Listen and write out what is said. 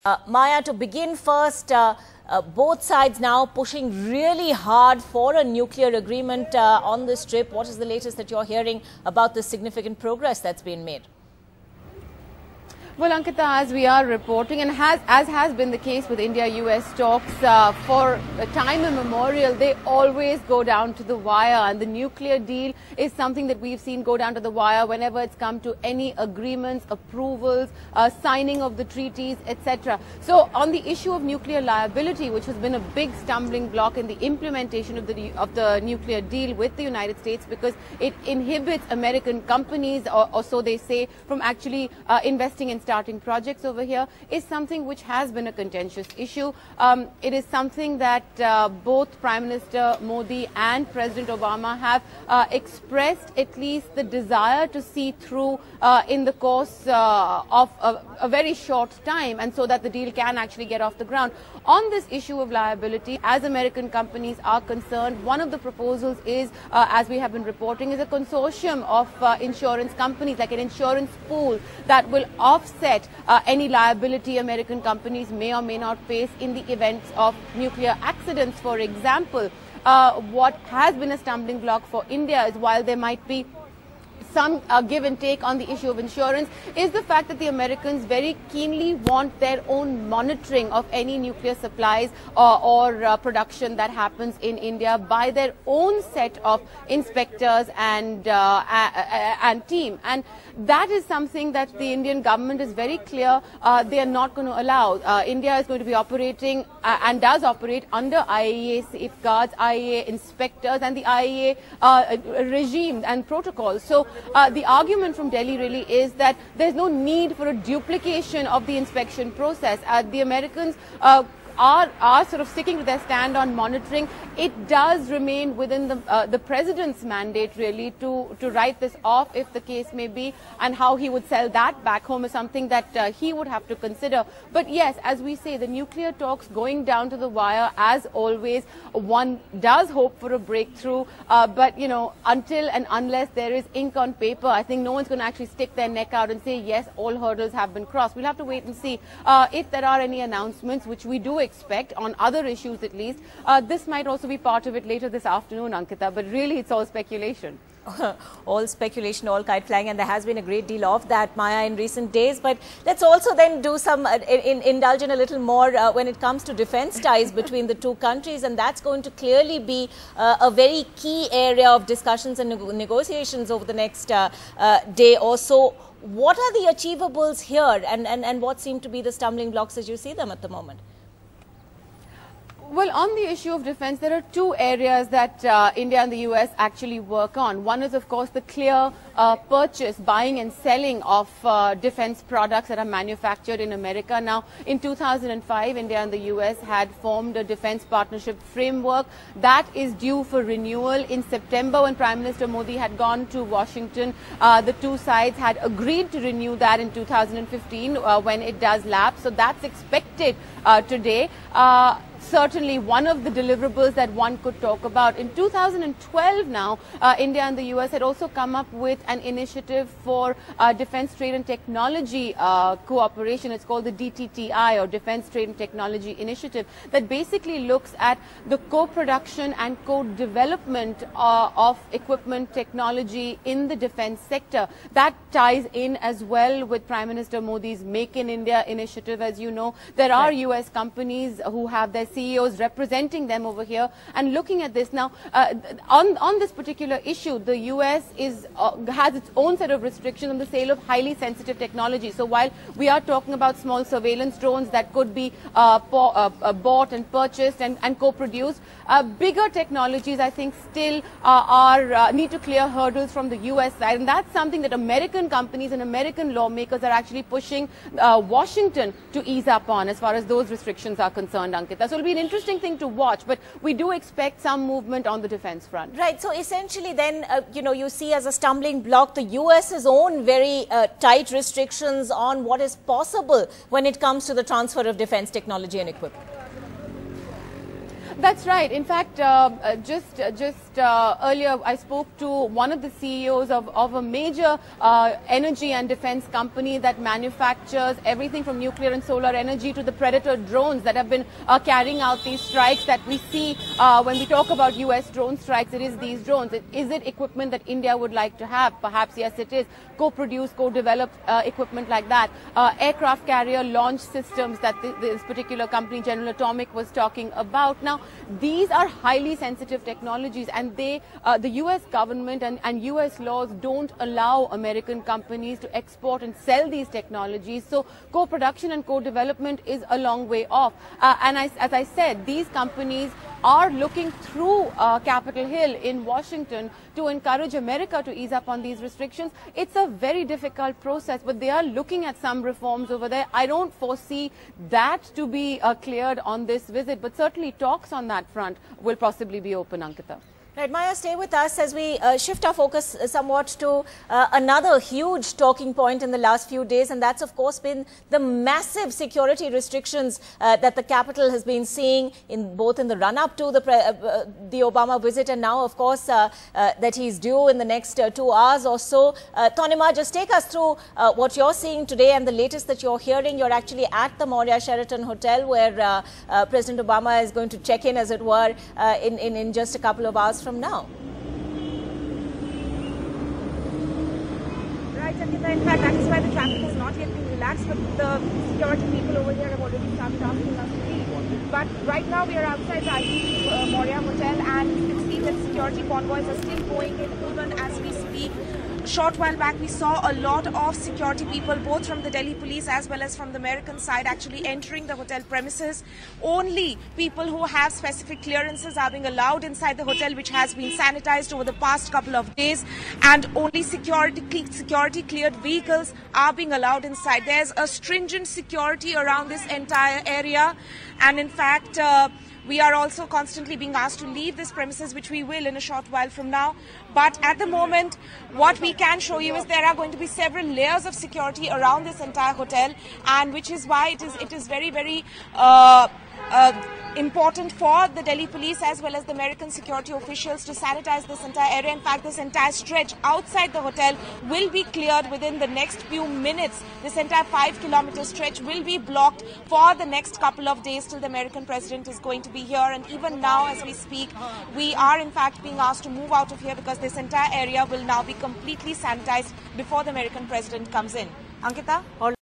Maya, to begin first, both sides now pushing really hard for a nuclear agreement on this trip. What is the latest that you're hearing about the significant progress that's been made? Well, Ankita, as we are reporting, and as has been the case with India-US talks for time immemorial, they always go down to the wire. And the nuclear deal is something that we've seen go down to the wire whenever it's come to any agreements, approvals, signing of the treaties, etc. So on the issue of nuclear liability, which has been a big stumbling block in the implementation of the nuclear deal with the United States, because it inhibits American companies, or so they say, from actually investing in starting projects over here, is something which has been a contentious issue. It is something that both Prime Minister Modi and President Obama have expressed at least the desire to see through in the course of a very short time, and so that the deal can actually get off the ground. On this issue of liability, as American companies are concerned, one of the proposals is, as we have been reporting, is a consortium of insurance companies, like an insurance pool that will offset any liability American companies may or may not face in the events of nuclear accidents. For example, what has been a stumbling block for India is, while there might be some give and take on the issue of insurance, is the fact that the Americans very keenly want their own monitoring of any nuclear supplies or production that happens in India by their own set of inspectors and team. And that is something that the Indian government is very clear they are not going to allow. India is going to be operating and does operate under IAEA safeguards, IAEA inspectors, and the IAEA regime and protocols. So the argument from Delhi really is that there's no need for a duplication of the inspection process. The Americans are sort of sticking to their stand on monitoring. It does remain within the president's mandate really to write this off, if the case may be, and how he would sell that back home is something that he would have to consider. But yes, as we say, the nuclear talks going down to the wire, as always. One does hope for a breakthrough, but you know, until and unless there is ink on paper, I think no one's going to actually stick their neck out and say yes, all hurdles have been crossed. We'll have to wait and see if there are any announcements, which we do expect on other issues at least. This might also be part of it later this afternoon, Ankita, but really it's all speculation. All speculation, all kite flying, and there has been a great deal of that, Maya, in recent days. But let's also then do some indulge in a little more when it comes to defense ties between the two countries, and that's going to clearly be a very key area of discussions and negotiations over the next day or so. What are the achievables here, and what seem to be the stumbling blocks as you see them at the moment? Well, on the issue of defense, there are two areas that India and the US actually work on. One is, of course, the clear purchase, buying and selling of defense products that are manufactured in America. Now, in 2005, India and the US had formed a defense partnership framework that is due for renewal in September. When Prime Minister Modi had gone to Washington, the two sides had agreed to renew that in 2015 when it does lapse. So that's expected today. Certainly one of the deliverables that one could talk about. In 2012 now, India and the US had also come up with an initiative for defense trade and technology cooperation. It's called the DTTI, or Defense Trade and Technology Initiative, that basically looks at the co-production and co-development of equipment technology in the defense sector. That ties in as well with Prime Minister Modi's Make in India initiative. As you know, there are US companies who have their CEOs representing them over here and looking at this. Now, on this particular issue, the US has its own set of restrictions on the sale of highly sensitive technology. So while we are talking about small surveillance drones that could be bought and purchased and co-produced, bigger technologies, I think, still need to clear hurdles from the US side. And that's something that American companies and American lawmakers are actually pushing Washington to ease up on, as far as those restrictions are concerned, Ankita. So it'll be an interesting thing to watch, but we do expect some movement on the defense front. Right. So essentially then, you know, you see as a stumbling block the US's own very tight restrictions on what is possible when it comes to the transfer of defense technology and equipment. That's right. In fact, just earlier, I spoke to one of the CEOs of a major energy and defense company that manufactures everything from nuclear and solar energy to the Predator drones that have been carrying out these strikes that we see when we talk about US drone strikes. It is these drones. Is it equipment that India would like to have? Perhaps yes, it is. Co-produce, co-develop equipment like that. Aircraft carrier launch systems that this particular company, General Atomic, was talking about. Now, these are highly sensitive technologies, and the US government and US laws don't allow American companies to export and sell these technologies. So co-production and co-development is a long way off. And as I said, these companies are looking through Capitol Hill in Washington to encourage America to ease up on these restrictions. It's a very difficult process, but they are looking at some reforms over there. I don't foresee that to be cleared on this visit, but certainly talks on that front will possibly be open, Ankita. Right, Maya, stay with us as we shift our focus somewhat to another huge talking point in the last few days, and that's of course been the massive security restrictions that the capital has been seeing in both in the run-up to the Obama visit, and now of course that he's due in the next 2 hours or so. Tanima, just take us through what you're seeing today and the latest that you're hearing. You're actually at the Marriott Sheraton Hotel where President Obama is going to check in, as it were, in just a couple of hours from now. Right, Ankita. In fact, that is why the traffic has not yet been relaxed, but the security people over here have already started asking us to leave. But right now we are outside the ITC Marriott Hotel, and you can see that security convoys are still going in even as we speak. A short while back, we saw a lot of security people, both from the Delhi police as well as from the American side, actually entering the hotel premises. Only people who have specific clearances are being allowed inside the hotel, which has been sanitized over the past couple of days, and only security cleared vehicles are being allowed inside. There's a stringent security around this entire area, and in fact, we are also constantly being asked to leave this premises, which we will in a short while from now. But at the moment, what we can show you is there are going to be several layers of security around this entire hotel, and which is why it is very, very important for the Delhi police as well as the American security officials to sanitize this entire area. In fact, this entire stretch outside the hotel will be cleared within the next few minutes. This entire 5-kilometer stretch will be blocked for the next couple of days till the American president is going to be here. And even now, as we speak, we are in fact being asked to move out of here because this entire area will now be completely sanitized before the American president comes in. Ankita?